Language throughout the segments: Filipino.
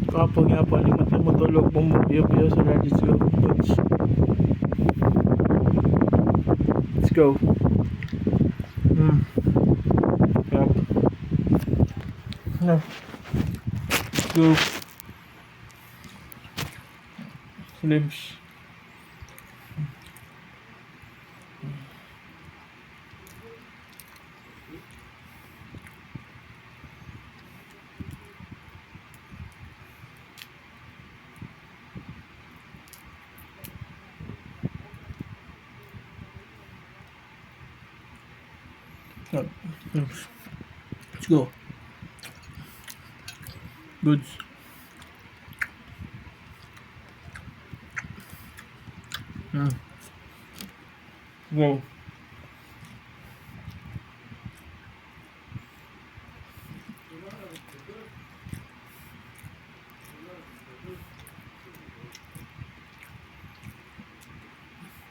Kapag nga pa limot na matulog mong magbiyo-biyo sa Let's Go. Let's go. Yep. No. Let's go. Slims. Let's go. Goods. Go.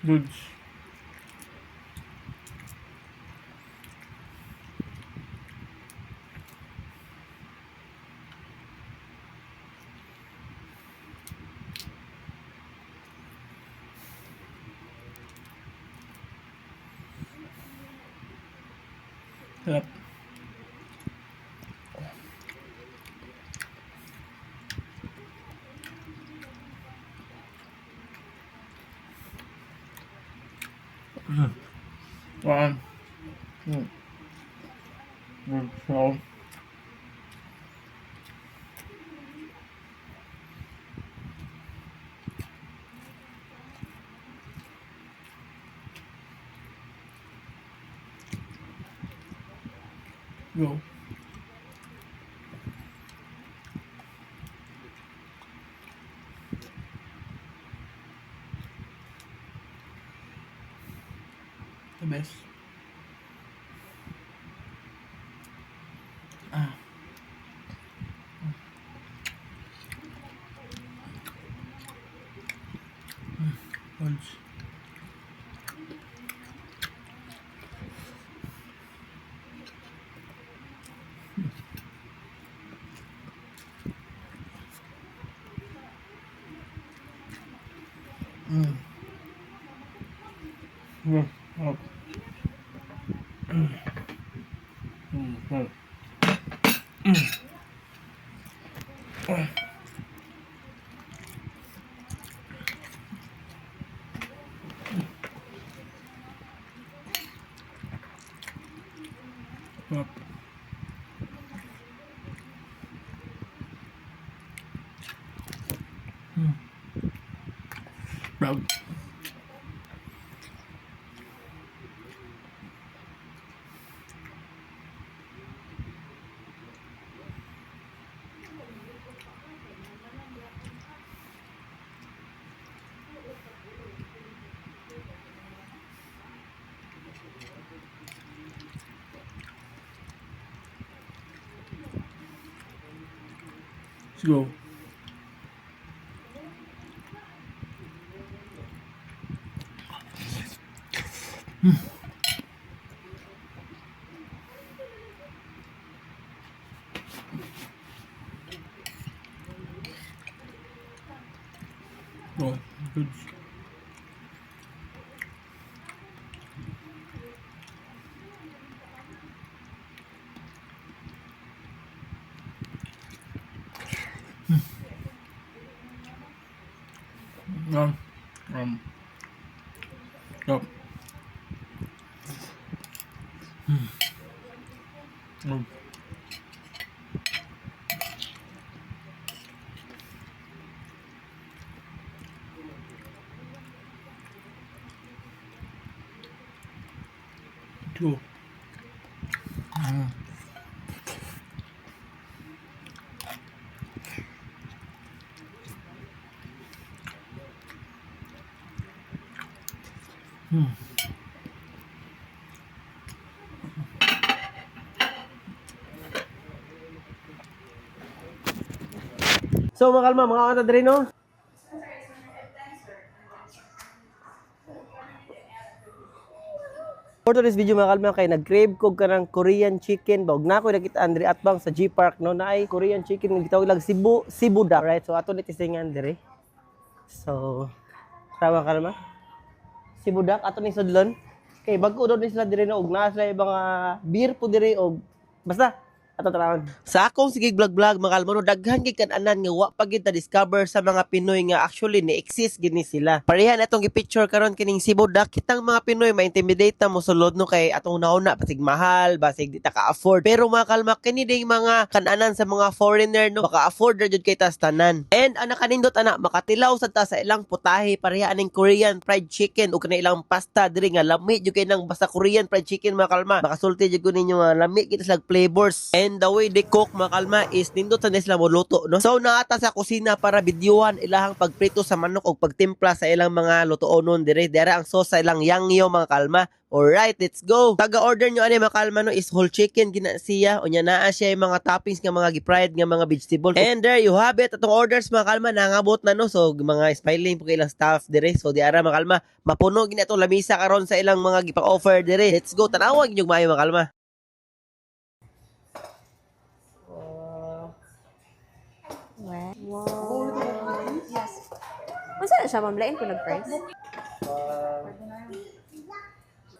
Goods. Yep. One. Good. So. Go. The best. Once. Yeah. Up. Up. Proud. Let's go. Go. Good. Go. Go. So makalma mga katadrino. For today's video mga kalma kay nag-crave ko ka ng Korean chicken ba. Ug na ko nakita Andre Atbang sa G Park no na ay Korean chicken nga gitawag lang Cebu duck. Right? So ato ni testingan dire. So tama kalma. Cebu duck ato ni sudlon. Kay bago daw ni sila dire no ug naa sila ibang beer po dire og basta ato tarawon. Sa akong sige vlog mga kalma no daghan gid kan-anan nga wa pa gid ta discover sa mga Pinoy nga actually ni exist gini sila. Parehan atong gi-picture karon kining Cebu duck kitang mga Pinoy ma-intimidate ta mo sulod no kay atong nauna basig mahal, basig di ta ka-afford. Pero mga kalma kini ding mga kan-anan sa mga foreigner no maka-afford ra jud kay tas tanan. And ana kanindot ana makatilaw sad ta sa ilang putahe pareha aning Korean fried chicken ug kanang ilang pasta diri nga lami jud kay nang basta Korean fried chicken mga kalma. Makasulti jud ko ninyo nga lami kita slag flavors. And the way they cook mga kalma is nindot sa sila mo luto no. So naata sa kusina para videohan ilahang pagprito sa manok o pagtimpla sa ilang mga lutoon dire. Dere ang sauce sa ilang yangyo mga kalma. Alright, let's go. Taga-order nyo ani mga kalma no is whole chicken gina siya. Unya naa siya yung mga toppings nga mga gi-fried nga mga vegetable. And there you have it. Atong orders mga kalma nangabot na no. So mga smiling po ilang staff dire. So di ara mga kalma mapuno gina itong lamisa karon sa ilang mga gipang-offer dire. Let's go. Tanawag yung maayo mga kalma. Wow. Yes. Masa na siya, ma'am? Lain ko nag-price.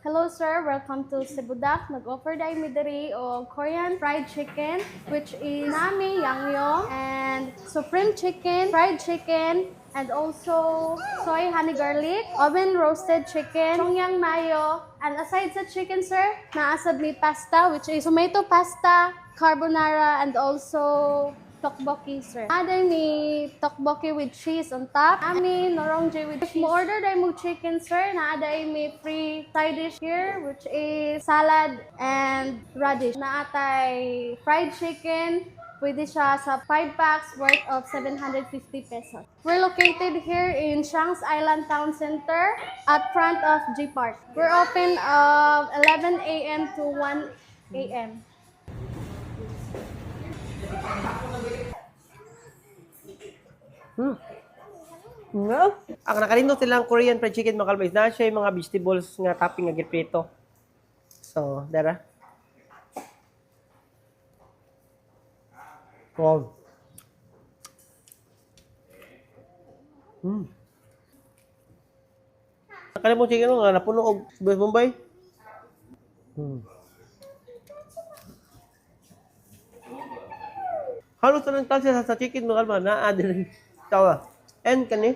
Hello sir, welcome to Cebu Duck. Nag-offer dahil mi diri o Korean fried chicken which is nami yangnyeom and supreme chicken, fried chicken, and also soy honey garlic, oven roasted chicken, chongyang mayo, and aside sa chicken sir, naasad mi pasta which is tomato pasta, carbonara, and also tteokbokki, sir. Aday mi tteokbokki with cheese on top. Ami norongje with cheese. If mo order day mo chicken, sir, naaday mi free side dish here, which is salad and radish. Naatay fried chicken. Pwede siya sa 5 packs worth of 750 pesos. We're located here in Shangs Island Town Center at front of G Park. We're open of 11 a.m. to 1 a.m. No? Ang nakalindot silang Korean fried chicken mga kalma is na siya yung mga vegetables nga topping nga giprito. So, dara. Wow. Nakalimot chicken nga napuno og sibuyas Bombay. Halos tanang talsa sa chicken mga kalma na adiri tawa. And kani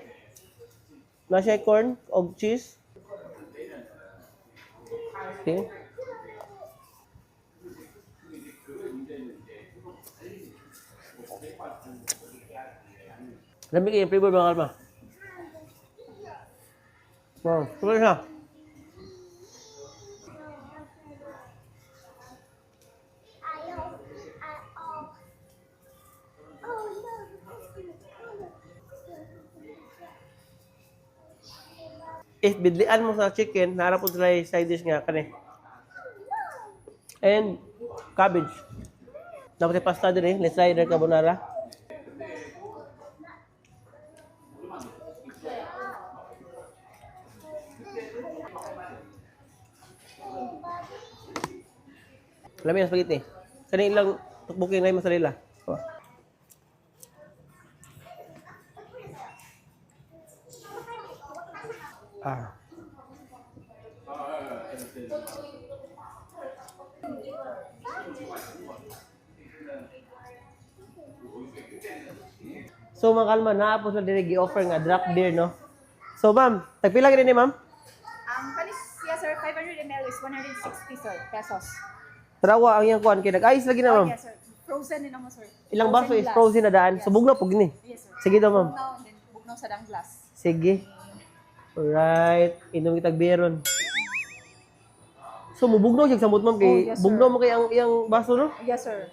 na siya corn og cheese. Okay. Lamig yung flavor mga kalma. Wow, tuloy siya. If bidlian mo sa chicken, naara po sila yung side dish nga kani. And cabbage. Dapat yung pasta din eh, let's try carbonara. Lami ang spaghetti. Kani ilang tukbukin na yung mozzarella. Oh. Ah. So mga kalma, naapos na din gi-offer nga drop beer, no? So ma'am, tagpila gani ni ma'am? Kanis, yes sir, 500 ml is 160 sir, pesos. Tarawa ang iyang kuan kay nag-ice lagi na ma'am. Yes sir, frozen din naman sir. Ilang baso is glass. frozen na daan. So bugnaw pug ni. Yes sir. Sige daw ma'am. Bugnaw, then bugnaw sa dang glass. Sige. Alright, inom kitag beeron. So mubugnaw siya samot ma'am kay Oh, yes, sir. bugnaw mo kay ang iyang baso no? Yes sir.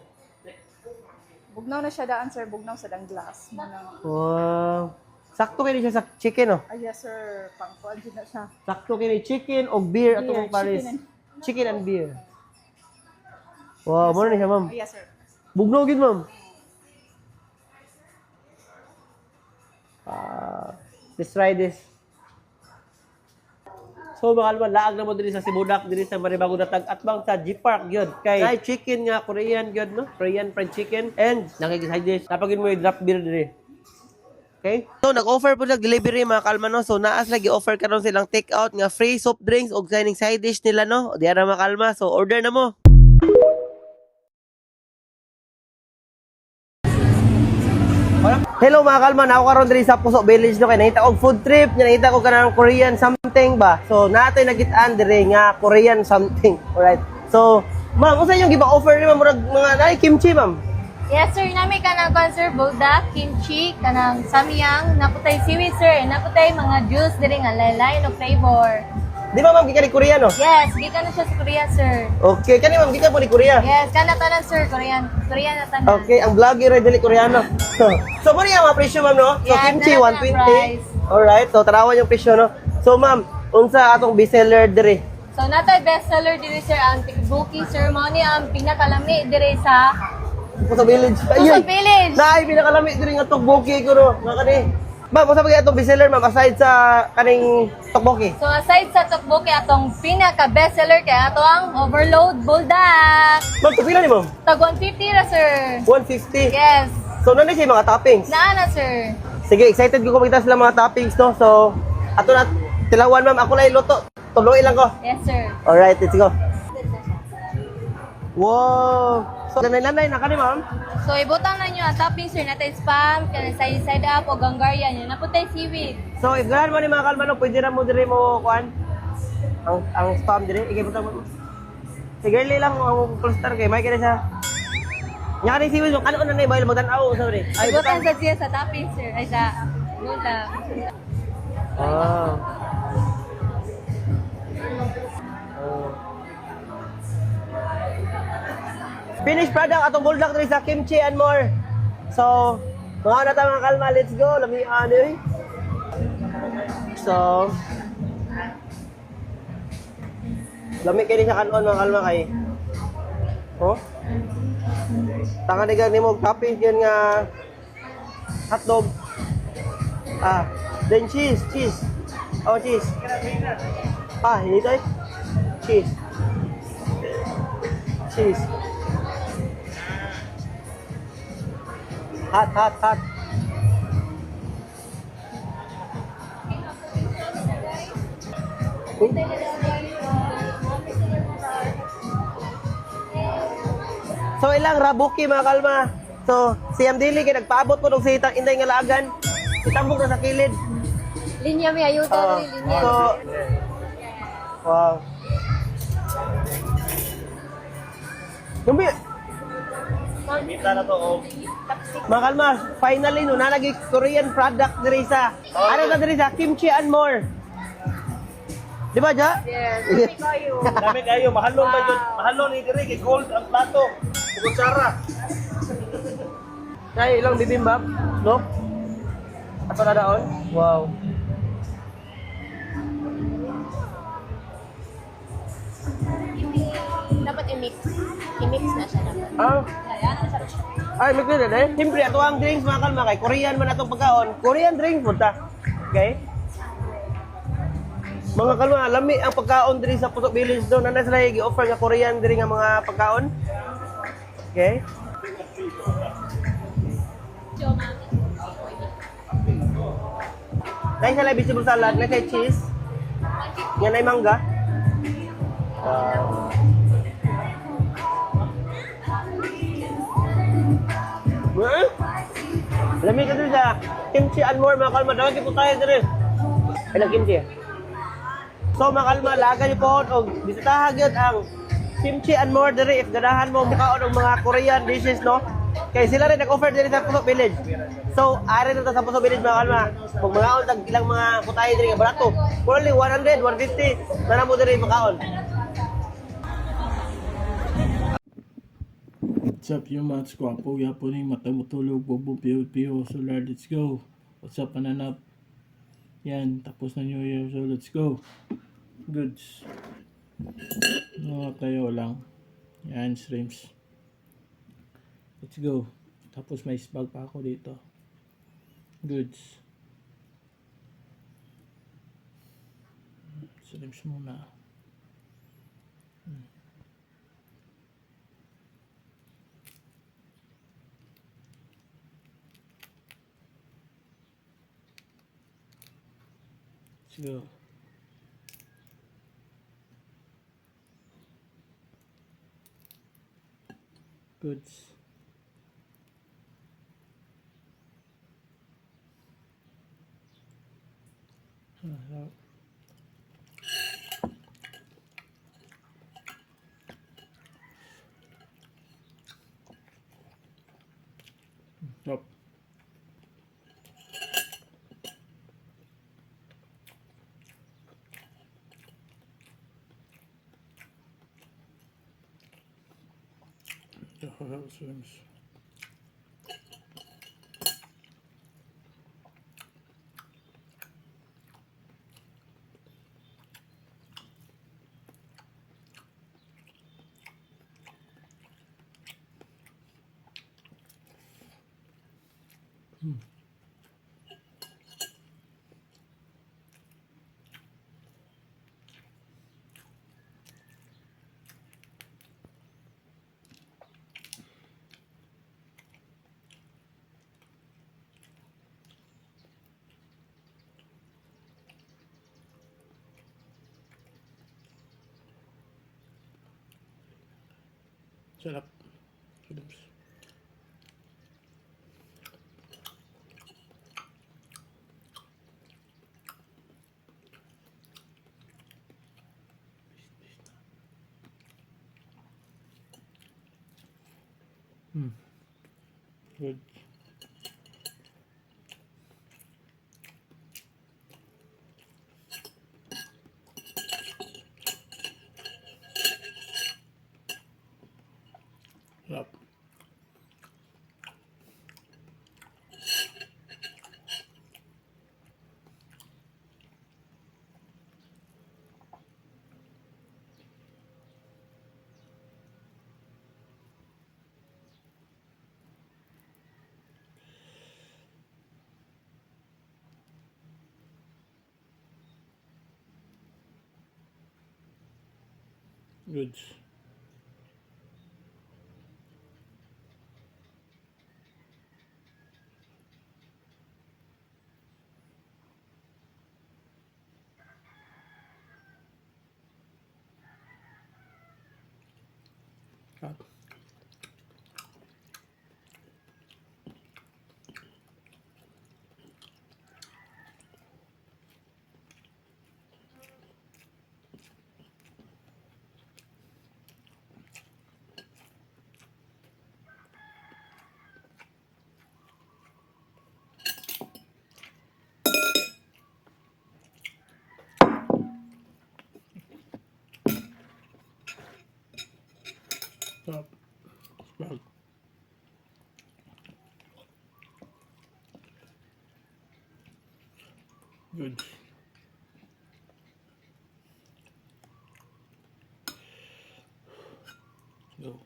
Bugnaw na siya daan sir, bugnaw sa dang glass. Muna. Wow. Sakto kay siya sa chicken no. Yes sir, pangkuan din na siya. Sakto kay chicken o beer ato Beer, kong pares. chicken Chicken and beer. Wow, mo na siya ma'am. Yes sir. Bugnaw gid ma'am. Let's try this. So So mga kalma, laag na mo diri sa Sibudak, diri sa Maribago Datag at bang sa G-Park gyud. Kay chicken nga Korean gyud no, Korean fried chicken and nakikiside dish. Napagin mo yung drop beer diri. Okay? So nag-offer po ng delivery mga kalma no. So naas lagi offer karon silang take out nga free soft drinks og signing side dish nila no. Di ara mga kalma. So order na mo. Hello mga kalma, na ako karon diri sa Puso Village no kay nakita og food trip, nya nakita ko kanang Korean something ba. So natay nagit-an diri nga Korean something. Alright. So, ma'am, unsa yung giba-offer ni ma'am murag mga nay kimchi ma'am? Yes, sir. Nami ka ng concert, buldak, kimchi, kanang samyang, naputay seaweed, sir. Naputay mga juice, diri nga laylay no flavor. Di ba ma'am gikan ni Korea no? Yes, gikan na siya sa Korea, sir. Okay, kani ma'am gikan po ni Korea. Yes, kana tanan, sir. Korean na tanan. Okay, ang vlogger ay dili Koreano. So, mo niya mga presyo ma'am no? So, Yes, kimchi naran na 120. price. Alright, so tarawan yung presyo no. So, ma'am, unsa atong bestseller diri? So, natay bestseller diri, sir, ang Tikbuki, sir. Mao ni ang pinakalami diri sa Puso Village. Puso Village. Naay pinakalami diri nga tokboki ko no. Nga kani. Ma'am, unsa ba kay atong bestseller ma'am aside sa kaning tokboki? So, aside sa Tikbuki, atong pinaka-bestseller kay ato ang Overload Buldak. Ma'am, pila ni ma'am? Tag 150 ra, sir. 150. Yes. So, nanay siya mga toppings. Naa na, sir. Sige, excited ko makita sila mga toppings no. So, ato na tilawan ma'am, ako lang luto. Tuloy lang ko. Yes, sir. Alright, let's go. Wow! So, nanay na kani ma'am? So, ibutang na nyo ang topping, sir, natay spam, side up, o ganggaryan yun. Naputay seaweed. So, if ganahan mo ni mga kalmano, pwede na mo diri mo kuan. Ang spam diri, igay mo. Si girly lang ang cluster kay may kaya siya. Nya ni siwil ano na nay bayil mo tan-aw sorry. Ay Ibutang butang. sa siya sa topping, sir. Ay, sa buldak. Ah. Finished product atong buldak diri sa kimchi and more. So, mga na ta mga kalma, let's go. Lami ani. So, lami kay ni sa kanon mga kalma kay. Oh. Tangan ni mo topping yan nga hotdog. Ah, then cheese. Oh, cheese. Ah, hindi to eh. Cheese. Hot. So ilang rabuki mga kalma. So siyam dili kay nagpaabot ko ng sitang inday nga laagan. Itambok na sa kilid. Linya may ayuda, linya. So wow. Lumbi. Mga kalma, finally no nalagi Korean product diri sa. Ano na diri sa kimchi and more. Di ba, Ja? Yes. Dami kayo, mahalon ba yun? Mahalon ni Diri, kay gold ang plato. Kutsara. Ay, ilang bibimbap, no? Ato na daon? Wow. Dapat i-mix. I-mix na siya dapat. Ah, ay, may clear na eh. Siyempre, ato ang drinks mga kalma kay Korean man atong pagkaon. Korean drink punta. Okay? Mga kalma, lami ang pagkaon diri sa Puso Village do. Nana sila gi-offer nga Korean diri nga mga pagkaon. Okay? Dahil sa live vegetable salad, na kay cheese. Yan ay mangga. Wow. Lami ka dito sa kimchi and more mga kalma. Dawag po tayo dito. Ilang kimchi. So mga kalma, lagan niyo po o bisitahan yun ang kimchi and more dito. If ganahan mo mukhaon ng mga Korean dishes, no? Kaya sila rin nag-offer dito sa Puso Village. So, ari na sa Puso Village mga kalma. Kung mga on, ilang mga kutahe dito nga barato. Only 100, 150. Nana mo dito mukhaon. What's up, yung mga skwapo? Yapo ni mata mo tulog, bobo, piyo, solar, let's go. What's up, pananap? Yan, tapos na New Year, so let's go. Goods. Mga kayo lang. Yan, streams. Let's go. Tapos may bag pa ako dito. Goods. So, Muslims muna. Let's go. Goods. Yup. Muslims. Sarap. Muslims. Good. Sarap. Goods. Sarap. Sarap. Sarap. Goods. Go.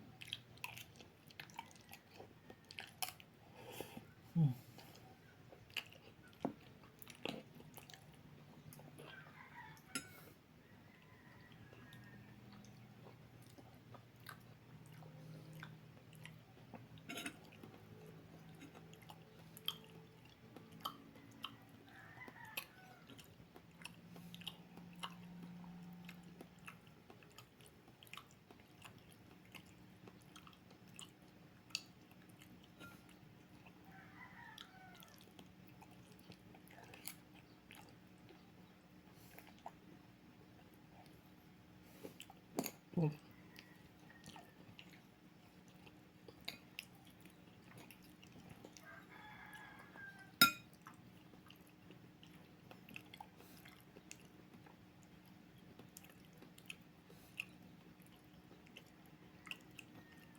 Oh.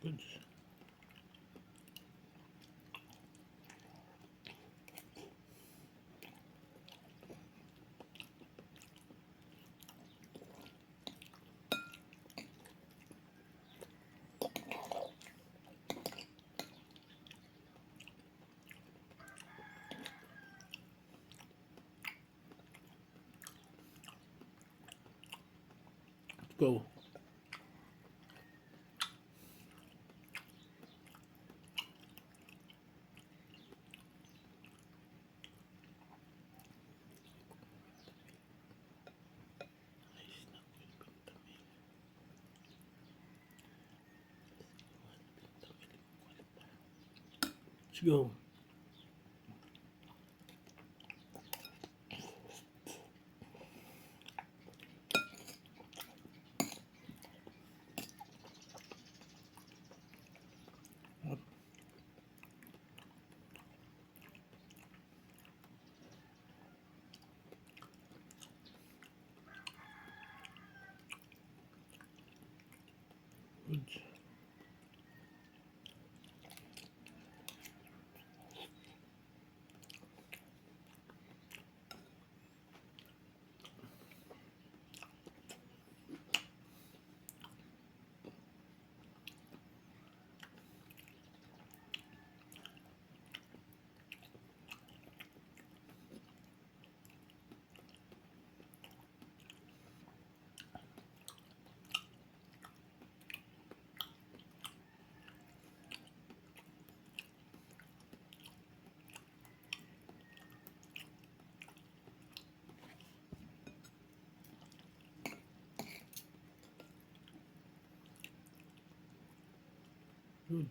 Goods. go. Let's go. Good. Good.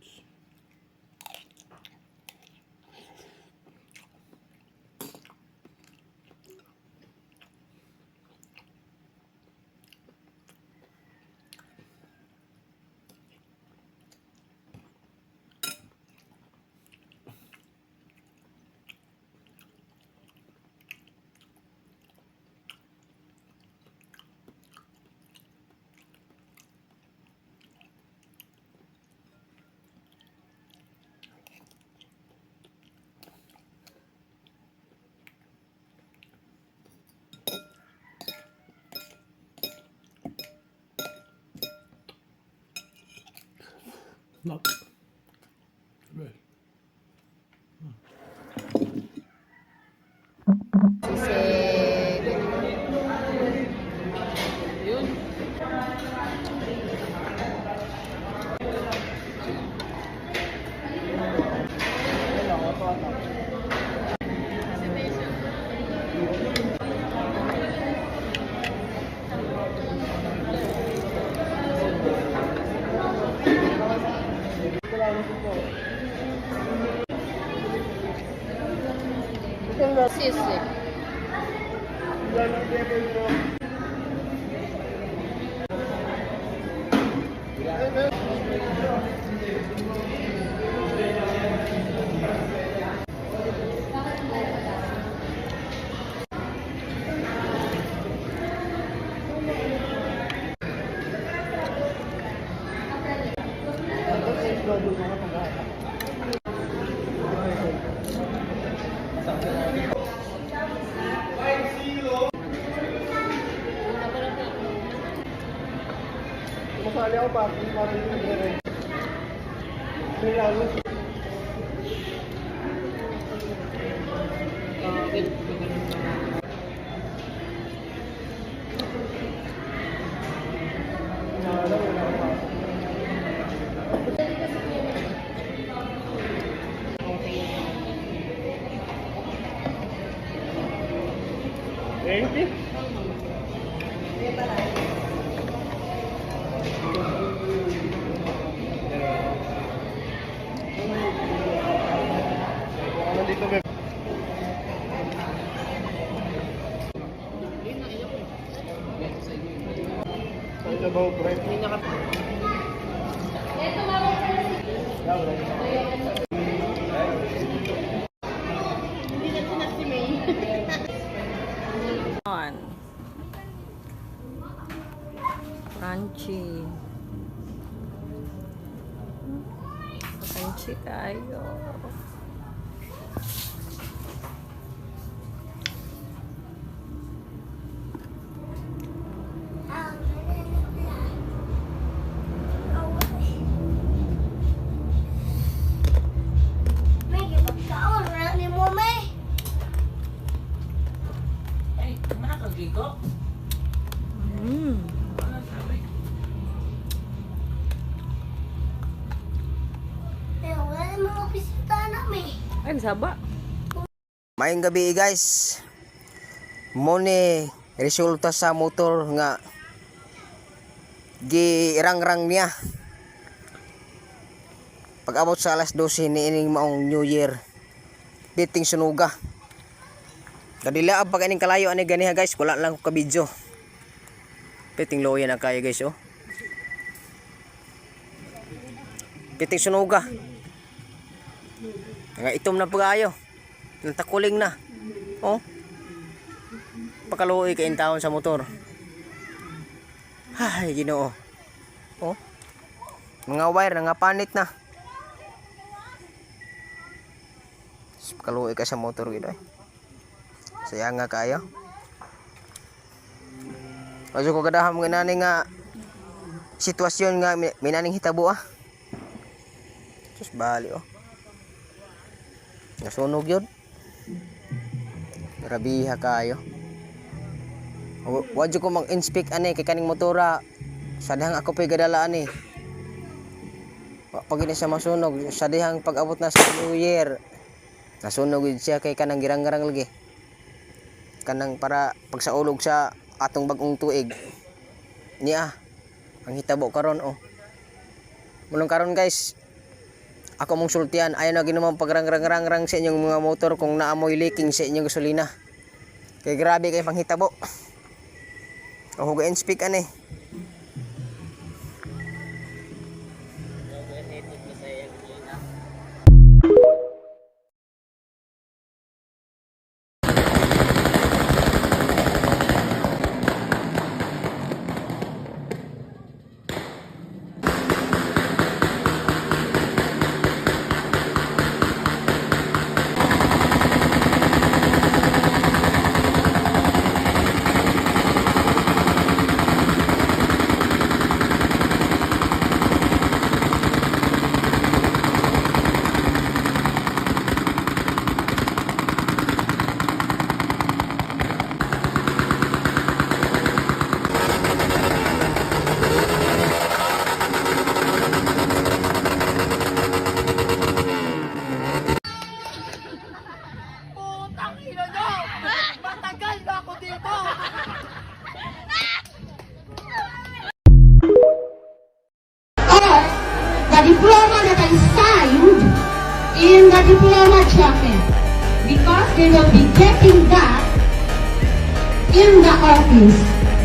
Not. Right. Masali ako pa, parang yung nagre-rent. Thank you. Nandito ba? Ito ba po? Hindi na ka. Ito ba po? Hindi na sinas si May. Crunchy. Crunchy kayo. Kan saba. Maayong gabi guys. Mo ni resulta sa motor nga girangrang niya. Pag abot sa alas 12 niining maong New Year. Biting sunuga. Kadila pag aning kalayo ani ganiha guys, wala lang ko ka video. Biting loyan ang kaya guys oh. Biting sunuga. Nga itom na pag-ayo. Natakuling na. Oh. Pakaluoy kain taon sa motor. Ay, Ginoo. Oh. Mga wire nga panit na. Pakaluoy ka sa motor gid ay. Saya nga kayo. Aso ko kadaham nga nani nga sitwasyon nga minaning hitabo ah. Sus bali oh. Nasunog yun. Grabiha kayo. Wadyo ko mag-inspect ani kay kaning motora. Sa dihang ako pa'y gadala ani. Pag ini siya masunog, sa dihang pag-abot na sa New Year. Nasunog yun siya kay kanang girang-garang lagi. Kanang para pag sa ulog sa atong bagong tuig. Niya. Ang hitabo karon oh. Mulong karon guys. Ako mong sultian, ayaw na ginamang pagrang-rang-rang sa inyong mga motor kung naamoy leaking sa inyong gasolina. Kaya grabe kayo panghitabo. O hugain speak ane. The diploma that I signed in the diploma jacket, because they will be getting that in the office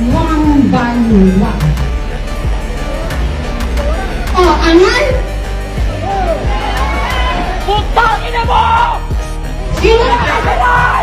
one by one. Oh, anan? Putang ina mo! Sino na?